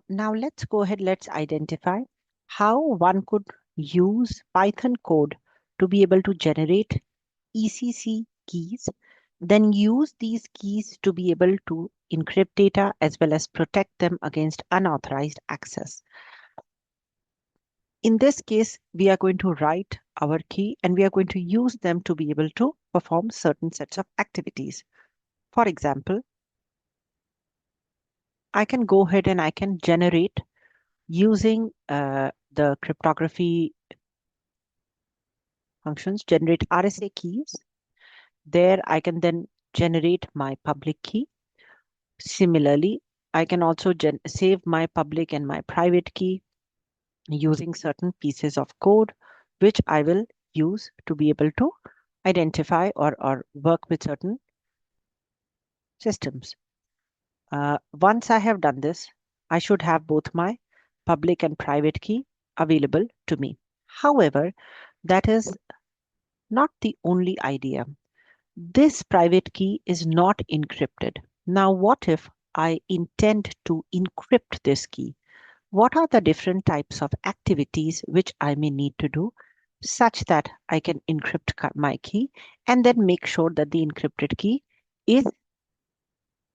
Now let's go ahead, let's identify how one could use Python code to be able to generate ECC keys, then use these keys to be able to encrypt data as well as protect them against unauthorized access. In this case, we are going to write our key and we are going to use them to be able to perform certain sets of activities. For example, I can go ahead and I can generate using the cryptography functions, generate RSA keys. There I can then generate my public key. Similarly, I can also save my public and my private key using certain pieces of code, which I will use to be able to identify or work with certain systems. Once I have done this, I should have both my public and private key available to me. However, that is not the only idea. This private key is not encrypted. Now, what if I intend to encrypt this key? What are the different types of activities which I may need to do such that I can encrypt my key and then make sure that the encrypted key is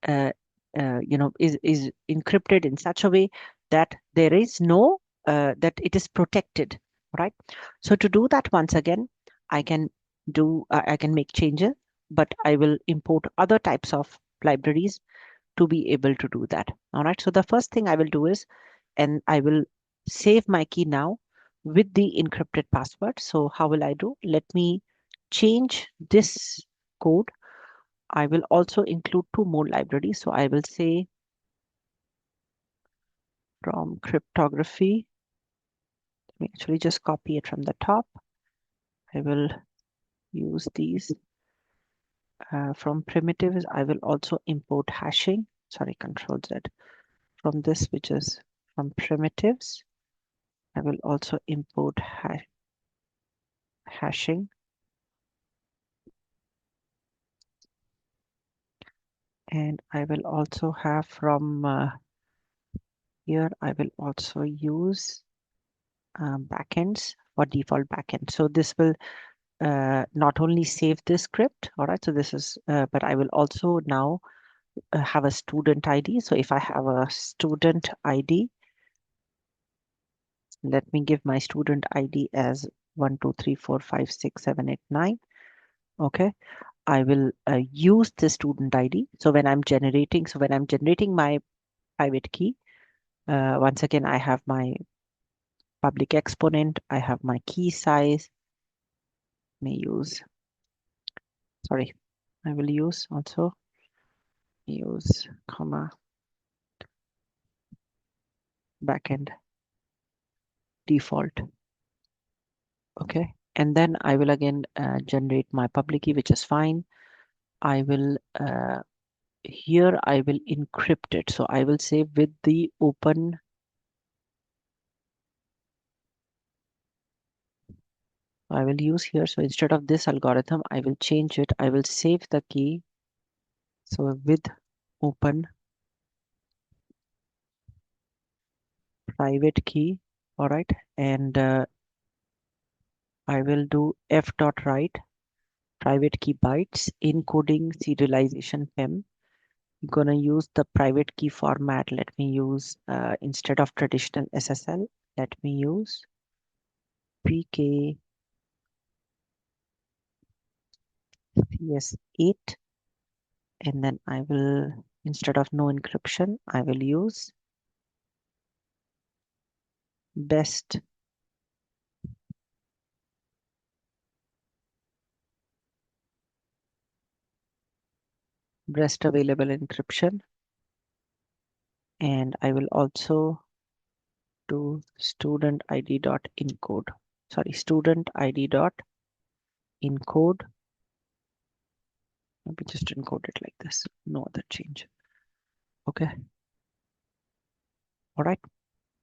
uh, is encrypted in such a way that there is no that it is protected, right? So to do that, once again, I can I can make changes, but I will import other types of libraries to be able to do that. All right. So the first thing I will do is, and I will save my key now with the encrypted password. So how will I do? Let me change this code. I will also include two more libraries. So I will say from cryptography, let me actually just copy it from the top. I will use these from primitives. I will also import hashing, sorry, Control Z from this, which is from primitives. I will also import hashing. And I will also have from here, I will also use backends for default backend. So this will not only save this script, all right, so this is, but I will also now have a student ID. So if I have a student ID, let me give my student ID as 1, 2, 3, 4, 5, 6, 7, 8, 9. Okay, I will use the student ID. So when I'm generating my private key, once again, I have my public exponent, I have my key size, may use, sorry, I will use also use comma backend default. Okay, and then I will again generate my public key, which is fine. I will here I will encrypt it. So I will say with the open I will use here. So instead of this algorithm, I will change it. I will save the key. So with open private key, all right, and I will do f.write private key bytes encoding serialization PEM. I'm gonna use the private key format. Let me use instead of traditional SSL, let me use PK CS8, and then I will, instead of no encryption, I will use best available encryption, and I will also do student ID dot encode. Sorry, student ID dot encode. Let me just encode it like this. No other change. Okay. All right.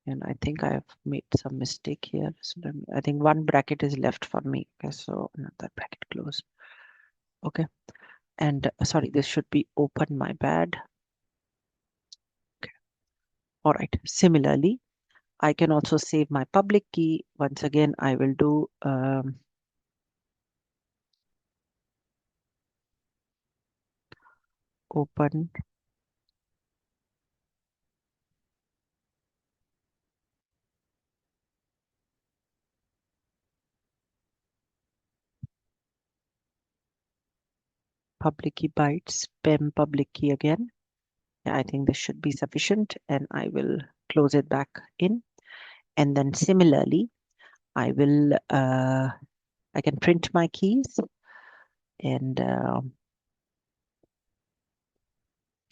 And I think I have made some mistake here. So I think one bracket is left for me. Okay, so another bracket close. Okay. And sorry, this should be open, my bad. Okay. All right. Similarly, I can also save my public key. Once again, I will do open public key bytes, PEM public key again. Yeah, I think this should be sufficient, and I will close it back in. And then similarly, I will I can print my keys, and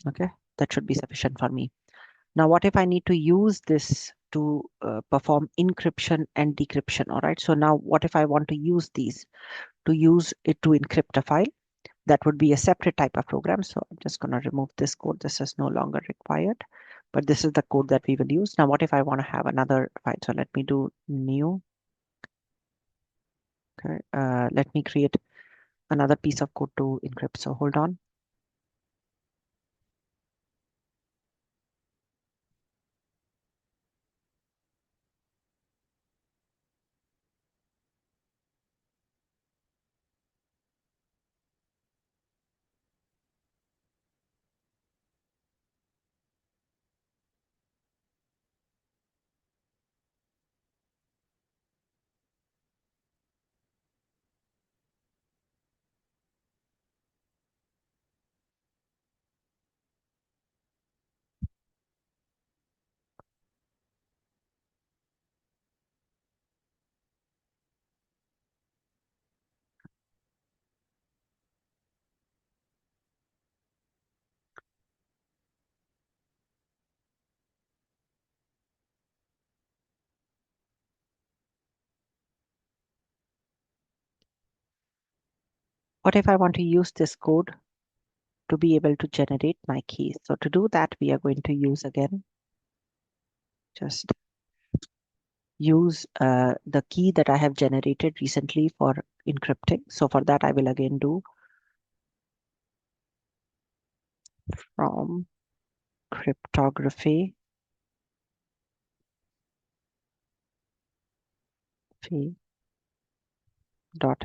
okay, that should be sufficient for me. Now, what if I need to use this to perform encryption and decryption? All right. So now what if I want to use these to use it to encrypt a file? That would be a separate type of program. So I'm just going to remove this code. This is no longer required, but this is the code that we will use. Now, what if I want to have another file? So let me do new. Okay. Let me create another piece of code to encrypt. So hold on. What if I want to use this code to be able to generate my keys? So to do that, we are going to use again, just use the key that I have generated recently for encrypting. So for that, I will again do from cryptography dot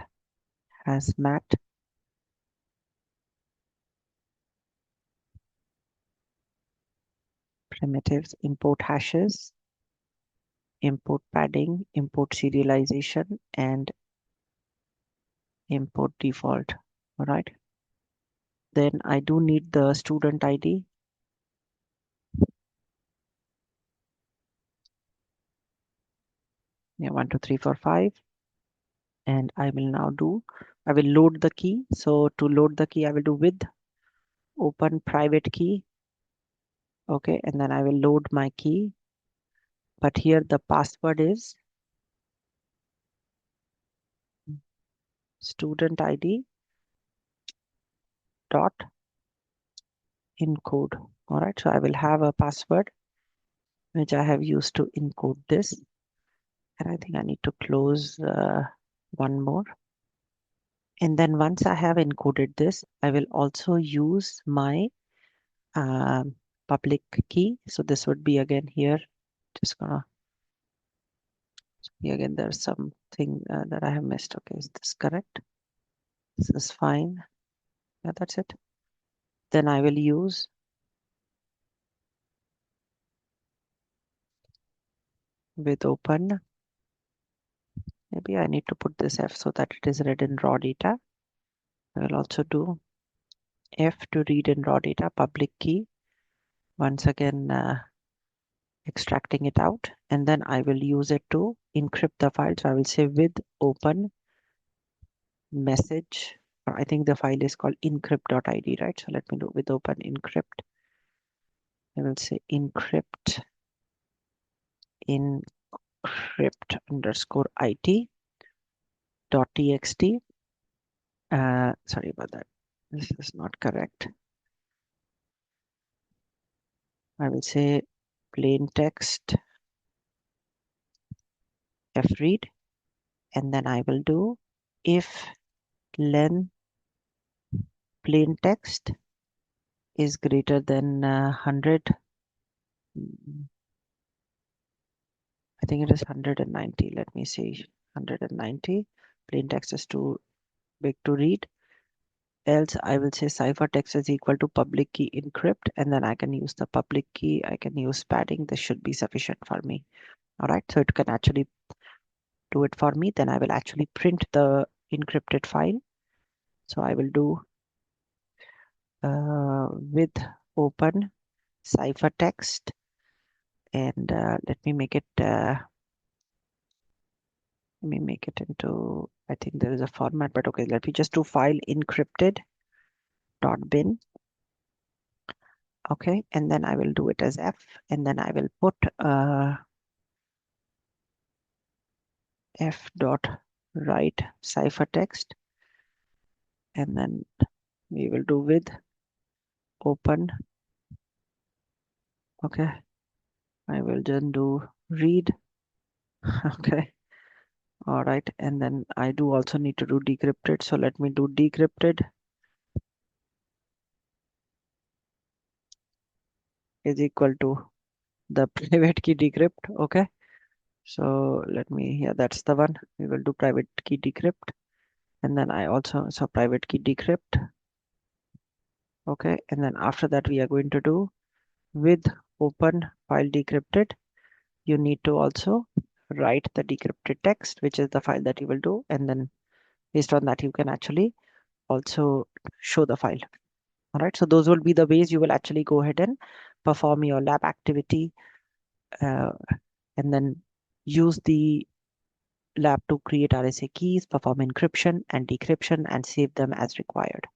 hazmat primitives, import hashes, import padding, import serialization, and import default. All right. Then I do need the student ID. Yeah, 1, 2, 3, 4, 5. And I will now do, I will load the key. So to load the key, I will do with open private key. Okay. And then I will load my key. But here the password is student ID dot encode. All right. So I will have a password which I have used to encode this. And I think I need to close one more. And then once I have encoded this, I will also use my public key. So this would be again here. Just gonna see again. There's something that I have missed. Okay, is this correct? This is fine. Yeah, that's it. Then I will use with open. Maybe I need to put this F so that it is read in raw data. I will also do F to read in raw data public key. Once again, extracting it out, and then I will use it to encrypt the file. So I will say with open message, or I think the file is called encrypt.id, right? So let me do with open encrypt. I will say encrypt underscore it dot txt. Sorry about that. This is not correct. I will say plain text fread, and then I will do if len plain text is greater than 100. think it is 190. Let me see. 190. Plain text is too big to read. Else I will say ciphertext is equal to public key encrypt, and then I can use the public key. I can use padding. This should be sufficient for me. All right. So it can actually do it for me. Then I will actually print the encrypted file. So I will do with open ciphertext, and let me make it into, I think there is a format, but okay, let me just do file encrypted dot bin. Okay, and then I will do it as F, and then I will put F dot write ciphertext, and then we will do with open. Okay, I will then do read. Okay, all right, and then I do also need to do decrypted. So let me do decrypted is equal to the private key decrypt. Okay, so let me, yeah, that's the one. We will do private key decrypt, and then I also, so private key decrypt. Okay, and then after that we are going to do with open file decrypted. You need to also write the decrypted text, which is the file that you will do, and then based on that you can actually also show the file. All right, so those will be the ways you will actually go ahead and perform your lab activity, uh, and then use the lab to create RSA keys, perform encryption and decryption, and save them as required.